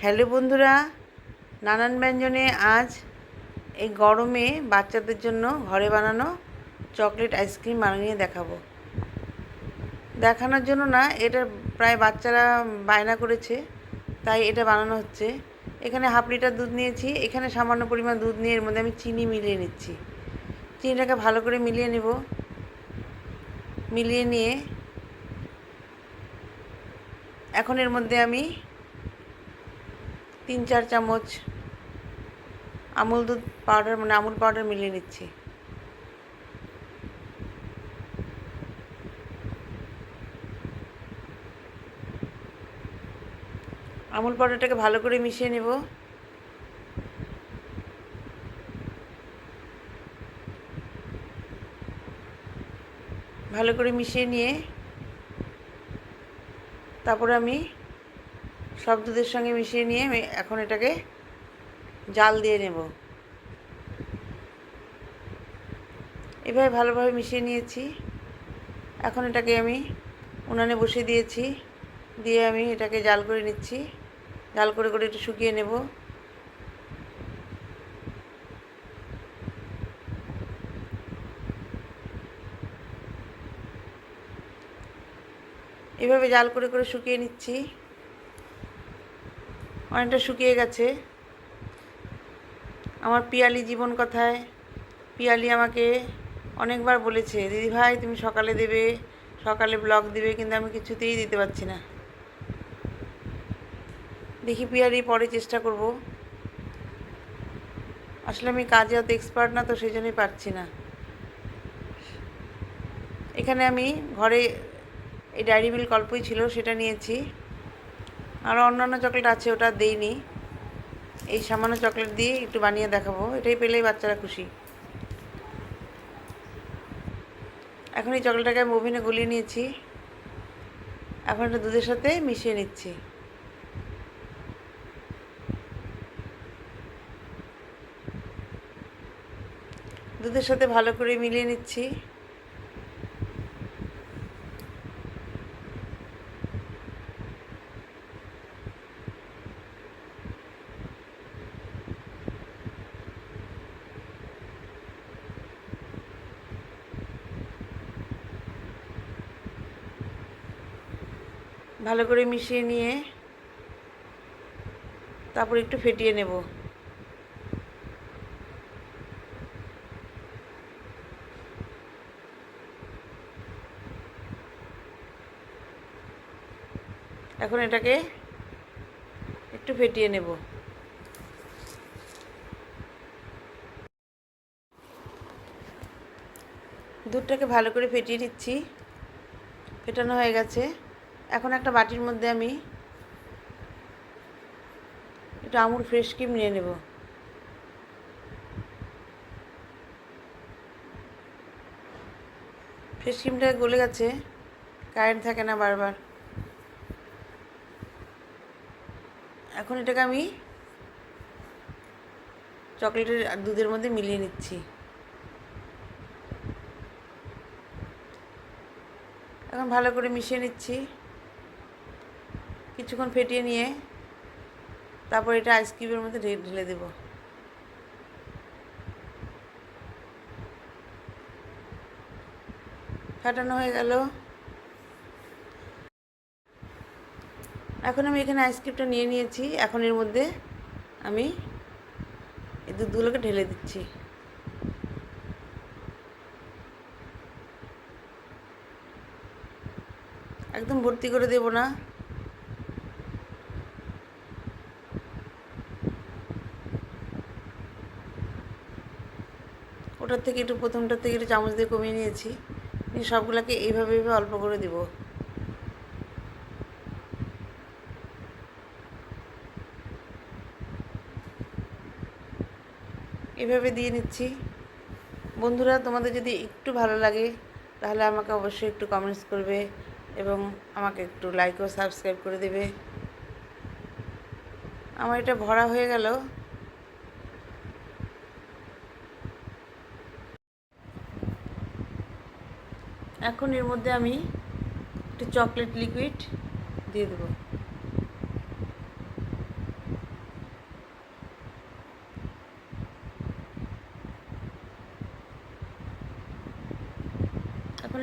Hello বন্ধুরা, নানান ব্যঞ্জনে আজ এই গরমে বাচ্চাদের জন্য ঘরে বানানো চকলেট আইসক্রিম বানিয়ে দেখাবো। দেখানোর জন্য না, এটা প্রায় বাচ্চারা বায়না করেছে, তাই এটা বানানো হচ্ছে। এখানে হাফ লিটার দুধ নিয়েছি। এখানে সামান্য পরিমাণ দুধ নিয়ে এর মধ্যে আমি চিনি মিলিয়ে নিচ্ছি। চিনিটাকে ভালো করে মিলিয়ে নেব। মিলিয়ে নিয়ে এখন এর মধ্যে আমি 3-4 চামচ আমুল দুধ পাউডার আমুল পাউডার মিলিয়ে নিচ্ছি। আমুল পাউডারটাকে ভালো করে মিশিয়ে নেব। ভালো করে মিশিয়ে নিয়ে তারপরে আমি সব দুধের সঙ্গে মিশিয়ে নিয়ে আমি এখন এটাকে জাল দিয়ে নেব। এভাবে ভালোভাবে মিশিয়ে নিয়েছি। এখন এটাকে আমি উনানে বসিয়ে দিয়েছি। দিয়ে আমি এটাকে জাল করে নিচ্ছি। জাল করে করে একটু শুকিয়ে নেব। এভাবে জাল করে করে শুকিয়ে নিচ্ছি। অনেকটা শুকিয়ে গেছে। আমার পিয়ালি জীবন কথায় পিয়ালি আমাকে অনেকবার বলেছে, দিদি ভাই তুমি সকালে দেবে, সকালে ব্লগ দেবে, কিন্তু আমি কিছুতেই দিতে পারছি না। দেখি পিয়ালি পরে চেষ্টা করব। আসলে আমি কাজে অত এক্সপার্ট না, তো সেই জন্যই পারছি না। এখানে আমি ঘরে এই ডায়েরি মিল্ক অল্পই ছিল, সেটা নিয়েছি। আরও অন্যান্য চকলেট আছে, ওটা দেইনি। এই সামান্য চকলেট দিয়ে একটু বানিয়ে দেখাবো। এটাই পেলেই বাচ্চারা খুশি। এখন এই চকলেটটাকে আমি ওভেনে গলিয়ে নিয়েছি। এখন এটা দুধের সাথে মিশিয়ে নিচ্ছি। দুধের সাথে ভালো করে মিলিয়ে নিচ্ছি। ভালো করে মিশিয়ে নিয়ে তারপর একটু ফেটিয়ে নেব। এখন এটাকে একটু ফেটিয়ে নেব। দুধটাকে ভালো করে ফেটিয়ে নিচ্ছি। ফেটানো হয়ে গেছে। এখন একটা বাটির মধ্যে আমি একটু আমুল ফ্রেশ ক্রিম নিয়ে নেব। ফ্রেশ ক্রিমটা গলে গেছে, কারেন্ট থাকে না বারবার। এখন এটাকে আমি চকলেটের আর দুধের মধ্যে মিলিয়ে নিচ্ছি। এখন ভালো করে মিশিয়ে নিচ্ছি। কিছুক্ষণ ফেটিয়ে নিয়ে তারপর এটা আইসক্রিমের মধ্যে ঢেলে দেব। ফাটানো হয়ে গেল। এখন আমি এখানে আইসক্রিমটা নিয়ে নিয়েছি। এখন এর মধ্যে আমি এই দুধগুলোকে ঢেলে দিচ্ছি। একদম ভর্তি করে দেব না। ওটার থেকে একটু প্রথমটার থেকে একটু চামচ দিয়ে কমিয়ে নিয়েছি। নিয়ে সবগুলোকে এইভাবে অল্প করে দেব। এভাবে দিয়ে নিচ্ছি। বন্ধুরা, তোমাদের যদি একটু ভালো লাগে তাহলে আমাকে অবশ্যই একটু কমেন্টস করবে এবং আমাকে একটু লাইক ও সাবস্ক্রাইব করে দেবে। আমার এটা ভরা হয়ে গেল। এখন এর মধ্যে আমি একটু চকলেট লিকুইড দিয়ে দেবো।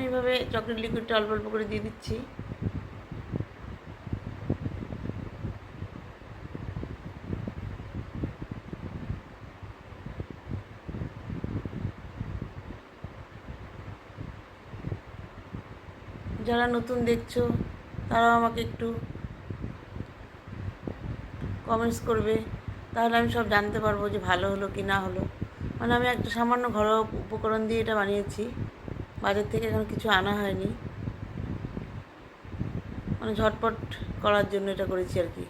এইভাবে চকলেট লিকুইডটা অল্প অল্প করে দিয়ে দিচ্ছি। যারা নতুন দেখছো তারাও আমাকে একটু কমেন্টস করবে, তাহলে আমি সব জানতে পারবো যে ভালো হলো কি না হলো। মানে আমি একটা সামান্য ঘরোয়া উপকরণ দিয়ে এটা বানিয়েছি, বাজার থেকে এখন কিছু আনা হয়নি, মানে ঝটপট করার জন্য এটা করেছি আর কি।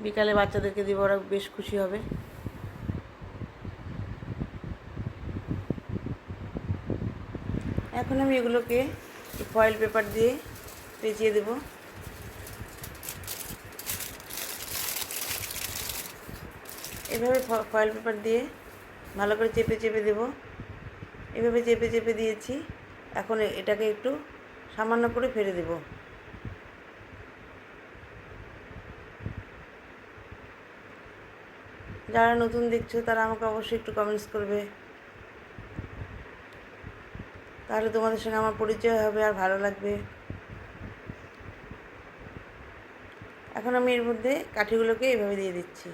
বিকালে বাচ্চাদেরকে দিব, ওরা বেশ খুশি হবে। এখন আমি এগুলোকে ফয়েল পেপার দিয়ে পেঁচিয়ে দেব। এভাবে ফয়েল পেপার দিয়ে ভালো করে চেপে চেপে দেব। এভাবে চেপে চেপে দিয়েছি। এখন এটাকে একটু সামান্য করে ফেলে দেব। যারা নতুন দেখছো তারা আমাকে অবশ্যই একটু কমেন্টস করবে, তাহলে তোমাদের সঙ্গে আমার পরিচয় হবে আর ভালো লাগবে। এখন আমি এর মধ্যে কাঠিগুলোকে এভাবে দিয়ে দিচ্ছি।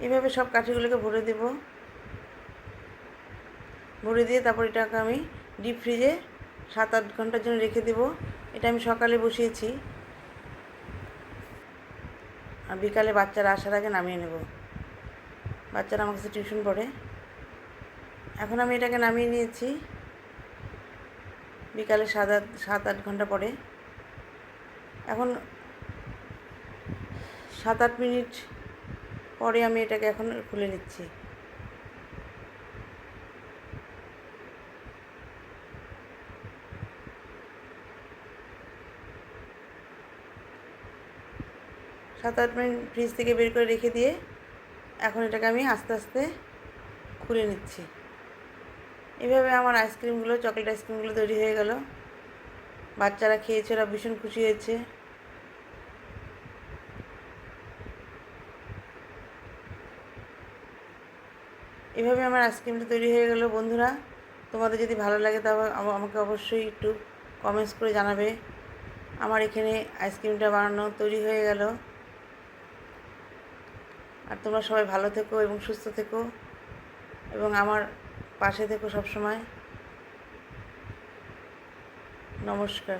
এভাবে সব কাঠিগুলোকে ভরে দেব। ভরে দিয়ে তারপর এটাকে আমি ডিপ ফ্রিজে 7-8 ঘন্টার জন্য রেখে দেব। এটা আমি সকালে বসিয়েছি, আর বিকালে বাচ্চারা আসার আগে নামিয়ে নেব। বাচ্চারা আমার কাছে টিউশন পড়ে। এখন আমি এটাকে নামিয়ে নিয়েছি বিকালে 7-8 ঘন্টা পরে। এখন 7-8 মিনিট পরে আমি এটাকে এখন খুলে নিচ্ছি। সাত আট মিনিট ফ্রিজ থেকে বের করে রেখে দিয়ে এখন এটাকে আমি আস্তে আস্তে খুলে নিচ্ছি। এভাবে আমার আইসক্রিমগুলো, চকলেট আইসক্রিমগুলো তৈরি হয়ে গেল। বাচ্চারা খেয়েছে, ওরা ভীষণ খুশি হয়েছে। এভাবে আমার আইসক্রিমটা তৈরি হয়ে গেল। বন্ধুরা, তোমাদের যদি ভালো লাগে তবে আমাকে অবশ্যই একটু কমেন্টস করে জানাবে। আমার এখানে আইসক্রিমটা বানানো তৈরি হয়ে গেল। আর তোমরা সবাই ভালো থেকো এবং সুস্থ থেকো এবং আমার পাশে থেকো সব সময়। নমস্কার।